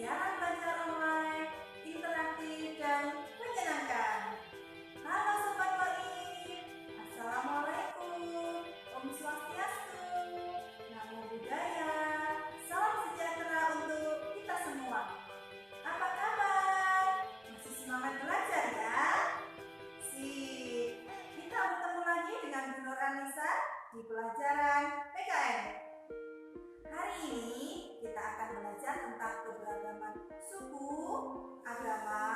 siaran belajar online, interaktif, dan menyenangkan. Halo Sobat Baik, Assalamualaikum, Om Swastiastu, Namo Buddhaya, salam sejahtera untuk kita semua. Apa kabar? Masih semangat belajar ya? Sip, kita bertemu lagi dengan Bu Nur Anissa di pelajaran PKN. Hari ini kita akan belajar tentang keberagaman suku, agama,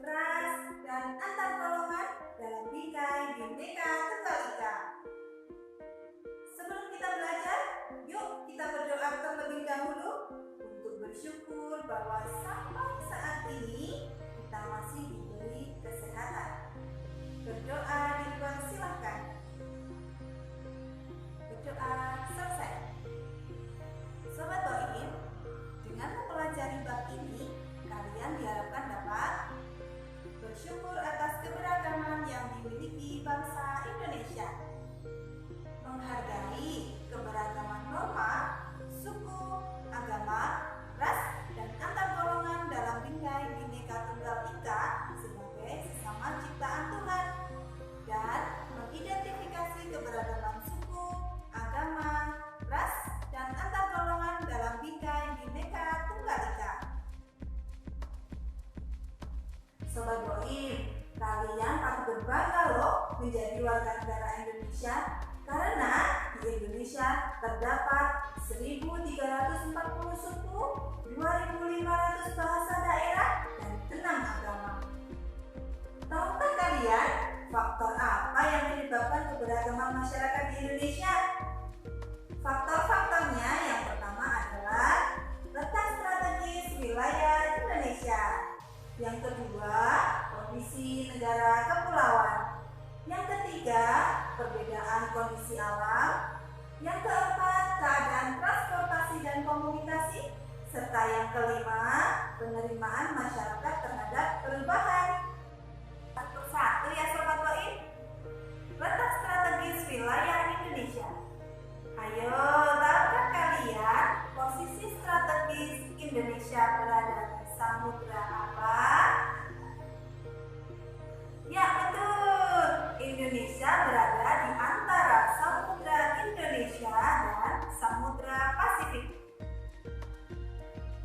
ras, dan antar golongan dalam bingkai Bhinneka Tunggal Ika. Sebelum kita belajar, yuk kita berdoa terlebih dahulu untuk bersyukur bahwa sampai saat ini kita masih diberi kesehatan. Berdoa dipersilahkan. Berdoa selesai. Sobat Baik, dengan mempelajari bab ini, kalian diharapkan dapat bersyukur atas keberagaman yang dimiliki bangsa Indonesia, menghargai keberagaman norma, suku, agama, ras, dan antar golongan dalam bingkai Bhinneka Tunggal Ika sebagai sesama ciptaan Tuhan, dan mengidentifikasi keberagaman suku, agama, ras, dan antar golongan dalam bingkai Bhinneka Tunggal Ika. Sobat Boim, kalian patut berbangga loh menjadi warga negara Indonesia, karena di Indonesia terdapat 1.340 suku, 2.500 bahasa daerah, dan 6 agama. Tahukah kalian faktor apa yang menyebabkan keberagaman masyarakat di Indonesia? Faktor-faktornya yang pertama adalah letak strategis wilayah Indonesia. Yang kedua, kondisi negara kepulauan. Yang ketiga, perbedaan kondisi alam. Yang keempat, keadaan transportasi dan komunikasi. Serta yang kelima, penerimaan masyarakat terhadap perubahan. Satu ya Sobat Baik. Letak strategis wilayah Indonesia. Ayo, tahukah kalian posisi strategis Indonesia berada di samudra apa? Ya betul, Indonesia berada di antara samudra Indonesia dan samudra Pasifik.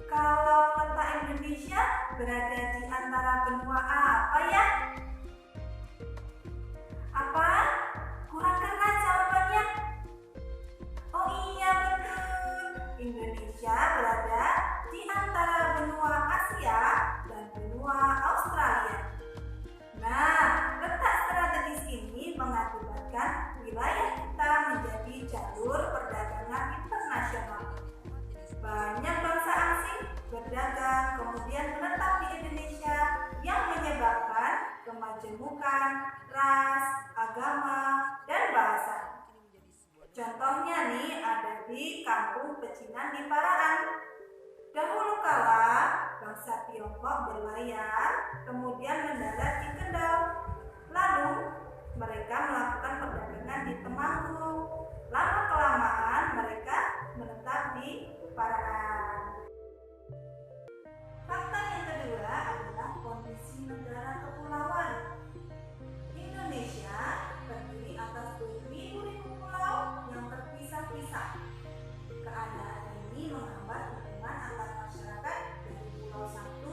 Kalau letak Indonesia berada di antara benua apa ya? Apa? Kurang keras jawabannya. Oh iya betul, Indonesia berada di antara benua Asia dan benua Australia. Nah, letak strategis ini mengakibatkan wilayah kita menjadi jalur perdagangan internasional. Banyak bangsa asing berdagang kemudian menetap di Indonesia yang menyebabkan kemajemukan ras, agama, dan bahasa. Contohnya nih ada di Kampung Pecinan di Paraan. Dahulu kala bangsa Tiongkok berlayar kemudian mendarat di Kendal. Lalu mereka melakukan perdagangan di Temanggung. Lama kelamaan mereka menetap di Paraan. Fakta yang kedua adalah kondisi negara kepulauan. Indonesia terdiri atas beribu-ribu pulau yang terpisah-pisah. Keadaan ini menghambat hubungan antar masyarakat dari pulau satu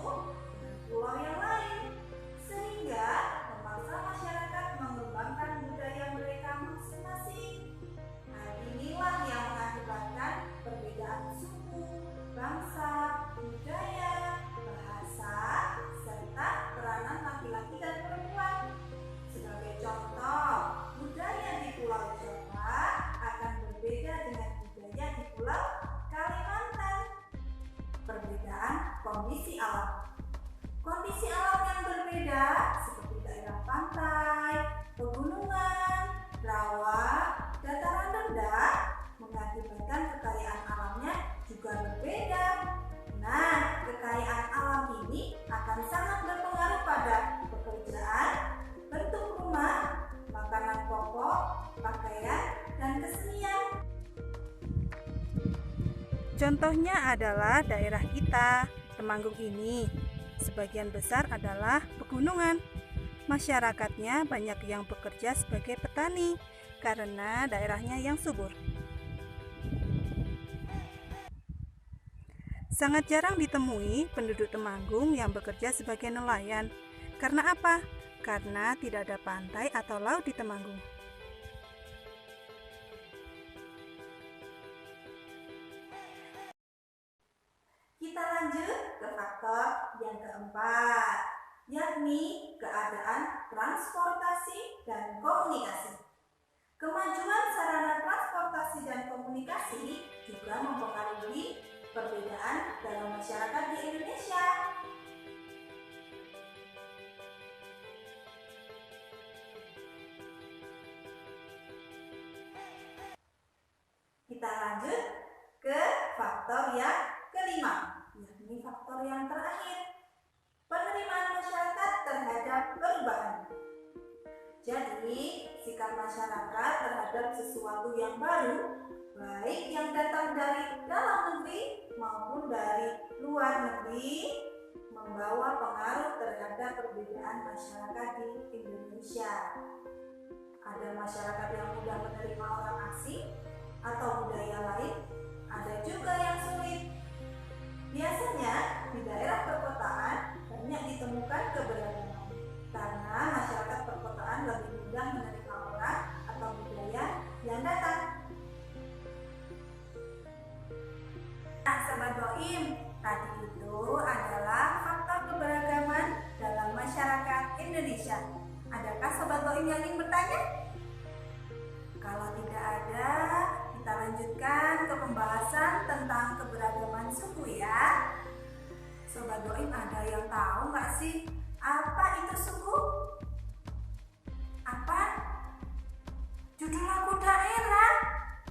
dengan pulau yang lain, sehingga memaksa masyarakat mengembangkan budaya mereka masing-masing. Hal inilah yang mengakibatkan perbedaan suku, bangsa, budaya, bahasa, serta peranan laki-laki dan perempuan. Sebagai contoh, budaya di Pulau Jawa akan berbeda dengan budaya di Pulau Kalimantan. Perbedaan kondisi alam. Kondisi alam yang berbeda seperti daerah pantai, pegunungan, rawa, dataran rendah mengakibatkan kekayaan alamnya juga berbeda. Nah, kekayaan alam ini akan sangat berpengaruh pada pekerjaan, bentuk rumah, makanan pokok, pakaian, dan kesenian. Contohnya adalah daerah kita Temanggung ini sebagian besar adalah pegunungan. Masyarakatnya banyak yang bekerja sebagai petani karena daerahnya yang subur. Sangat jarang ditemui penduduk Temanggung yang bekerja sebagai nelayan. Karena apa? Karena tidak ada pantai atau laut di Temanggung. Kita lanjut ke faktor yang keempat, yakni keadaan transportasi dan komunikasi. Kemajuan sarana transportasi dan komunikasi juga mempengaruhi perbedaan dalam masyarakat di Indonesia. Kita lanjut ke faktor yang kelima, yakni faktor yang terakhir, penerimaan masyarakat terhadap perubahan. Jadi, sikap masyarakat terhadap sesuatu yang baru, baik yang datang dari dalam negeri maupun dari luar negeri, membawa pengaruh terhadap perbedaan masyarakat di Indonesia. Ada masyarakat yang mudah menerima orang asing atau budaya lain, ada juga yang sulit. Biasanya di daerah perkotaan banyak ditemukan keberagaman karena masyarakat perkotaan lebih mudah menerima orang atau budaya yang datang. Nah, Sobat Boim, tadi itu adalah faktor keberagaman dalam masyarakat Indonesia. Adakah Sobat Boim yang ingin bertanya? Kalau tidak ada, kita lanjutkan ke pembahasan tentang keberagaman suku ya. Sobat Boim, ada yang tahu nggak sih apa itu suku? Apa? Judul lagu daerah?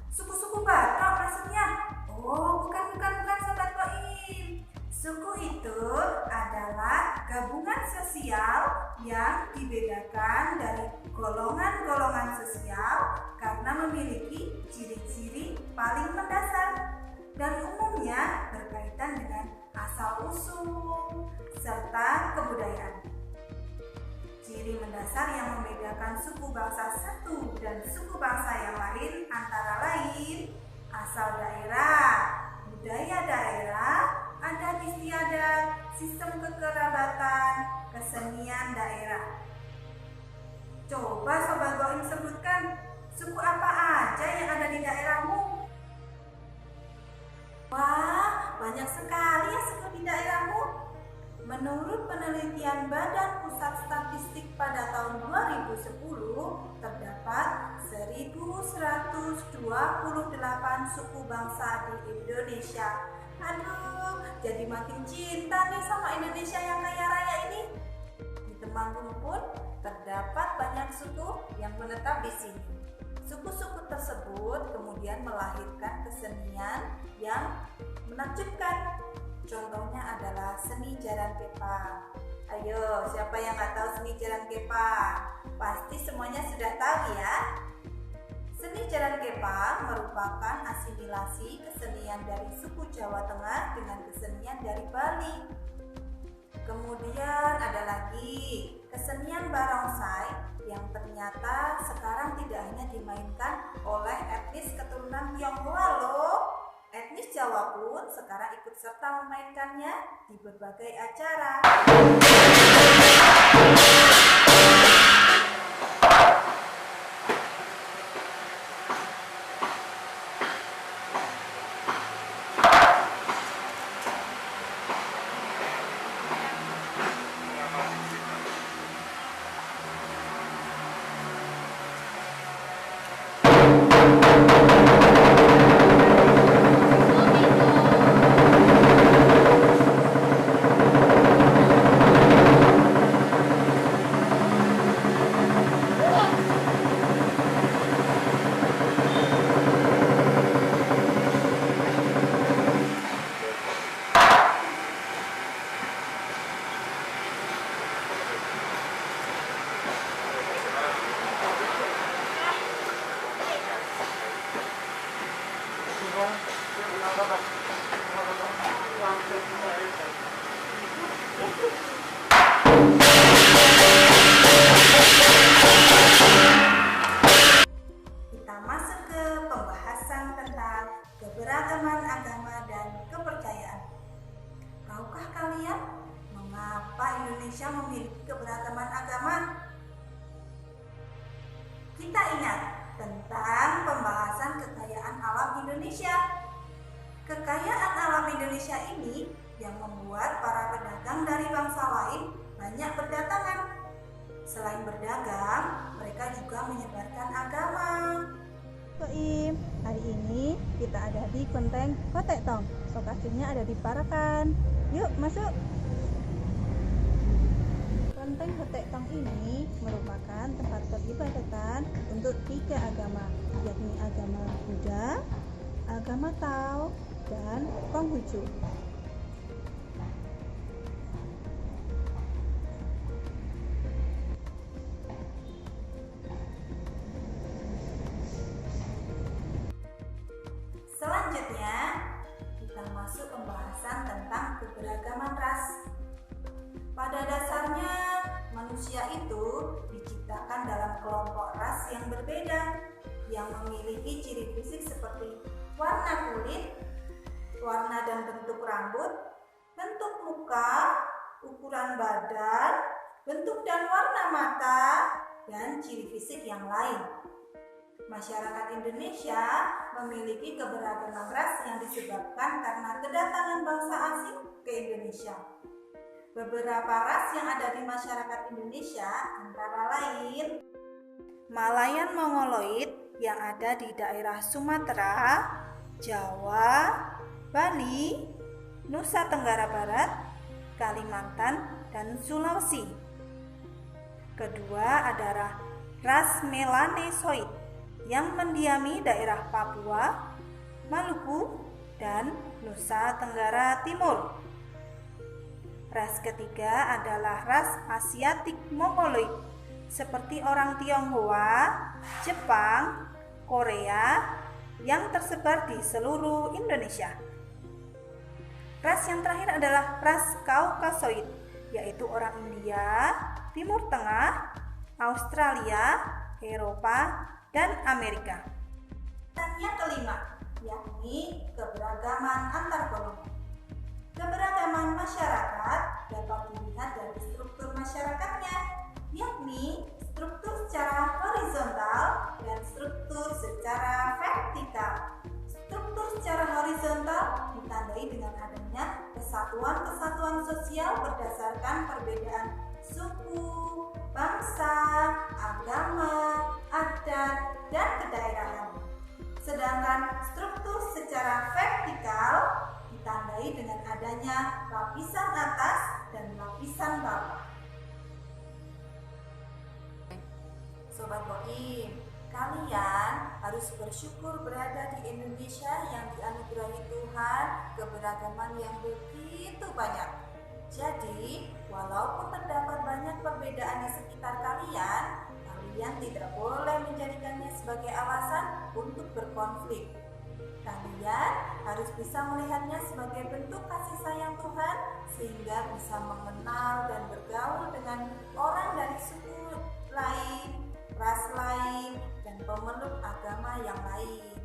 Suku-suku Batak maksudnya? Oh, bukan Sobat Boim. Suku itu adalah gabungan sosial yang dibedakan dari golongan-golongan sosial karena memiliki ciri-ciri paling mendasar dan umumnya berkaitan dengan asal-usul serta kebudayaan. Ciri mendasar yang membedakan suku bangsa satu dan suku bangsa yang lain antara lain asal daerah, budaya daerah, adat istiadat, sistem kekerabatan, kesenian daerah. Coba Sobat Boim sebutkan suku apa aja yang ada di daerahmu? Wah, banyak sekali ya suku di daerahmu. Menurut penelitian Badan Pusat Statistik pada tahun 2010, terdapat 1.128 suku bangsa di Indonesia. Aduh, jadi makin cinta nih sama Indonesia yang kaya raya ini. Di Temanggung pun terdapat banyak suku yang menetap di sini. Suku-suku tersebut kemudian melahirkan kesenian yang menakjubkan. Contohnya adalah seni Jaran Kepang. Ayo, siapa yang nggak tahu seni Jaran Kepang? Pasti semuanya sudah tahu ya. Seni Jaran Kepang merupakan asimilasi kesenian dari suku Jawa Tengah dengan kesenian dari Bali. Kemudian ada lagi kesenian barongsai yang ternyata sekarang tidak hanya dimainkan oleh etnis keturunan Tionghoa loh. Etnis Jawa pun sekarang ikut serta memainkannya di berbagai acara. Kita masuk ke pembahasan tentang keberagaman agama dan kepercayaan. Tahukah kalian mengapa Indonesia memiliki keberagaman agama? Kita ingat tentang pembahasan kekayaan alam Indonesia. Kekayaan alam Indonesia ini yang membuat para pedagang dari bangsa lain banyak berdatangan. Selain berdagang, mereka juga menyebarkan agama. Soim, hari ini kita ada di Kelenteng Hotek Tong. Lokasinya ada di Parakan. Yuk masuk. Kelenteng Hotek Tong ini merupakan tempat peribadatan untuk 3 agama, yakni agama Buddha, agama Tao, dan Konghucu. Selanjutnya, kita masuk pembahasan tentang keberagaman ras. Pada dasarnya, manusia itu diciptakan dalam kelompok ras yang berbeda, yang memiliki ciri fisik seperti warna kulit, warna dan bentuk rambut, bentuk muka, ukuran badan, bentuk dan warna mata, dan ciri fisik yang lain. Masyarakat Indonesia memiliki keberagaman ras yang disebabkan karena kedatangan bangsa asing ke Indonesia. Beberapa ras yang ada di masyarakat Indonesia antara lain Malayan Mongoloid yang ada di daerah Sumatera, Jawa, Bali, Nusa Tenggara Barat, Kalimantan, dan Sulawesi. Kedua adalah ras Melanesoid yang mendiami daerah Papua, Maluku, dan Nusa Tenggara Timur. Ras ketiga adalah ras Asiatik Mongoloid seperti orang Tionghoa, Jepang, Korea yang tersebar di seluruh Indonesia. Ras yang terakhir adalah ras Kaukasoid, yaitu orang India, Timur Tengah, Australia, Eropa, dan Amerika. Dan yang kelima, yakni keberagaman antar golongan. Keberagaman masyarakat dapat dilihat dari struktur masyarakatnya, yakni struktur secara horizontal dan struktur secara vertikal. Struktur secara horizontal ditandai dengan adanya kesatuan-kesatuan sosial berdasarkan perbedaan suku, bangsa, agama, adat, dan kedaerahan. Sedangkan struktur secara vertikal ditandai dengan adanya lapisan atas dan lapisan bawah. Sobat Boim, kalian harus bersyukur berada di Indonesia yang dianugerahi Tuhan keberagaman yang begitu banyak. Jadi, walaupun terdapat banyak perbedaan di sekitar kalian, kalian tidak boleh menjadikannya sebagai alasan untuk berkonflik. Kalian harus bisa melihatnya sebagai bentuk kasih sayang Tuhan sehingga bisa mengenal dan bergaul dengan orang dari suku lain, ras lain, dan pemeluk agama yang lain.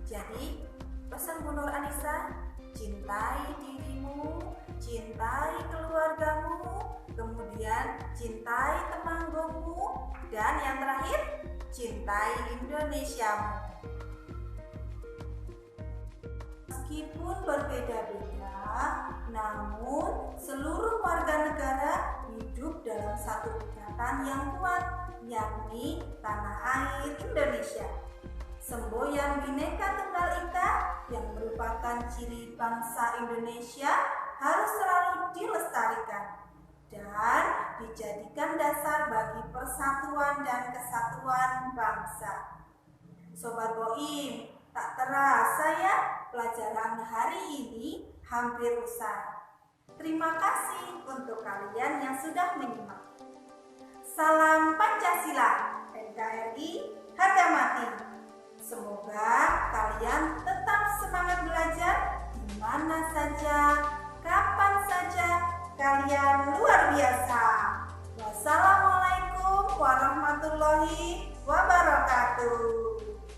Jadi, pesan Bu Nur Anissa, cintai dirimu, cintai keluargamu, kemudian cintai temanggomu, dan yang terakhir, cintai Indonesiamu. Meskipun berbeda-beda, namun seluruh warga negara hidup dalam satu ikatan yang kuat, yakni tanah air Indonesia. Semboyan Bhinneka Tunggal Ika yang merupakan ciri bangsa Indonesia harus selalu dilestarikan dan dijadikan dasar bagi persatuan dan kesatuan bangsa. Sobat Boim, tak terasa ya pelajaran hari ini hampir usai. Terima kasih untuk kalian yang sudah menyimak. Salam Pancasila, NKRI harga mati. Semoga kalian tetap semangat belajar di mana saja, kapan saja kalian warahmatullahi wabarakatuh.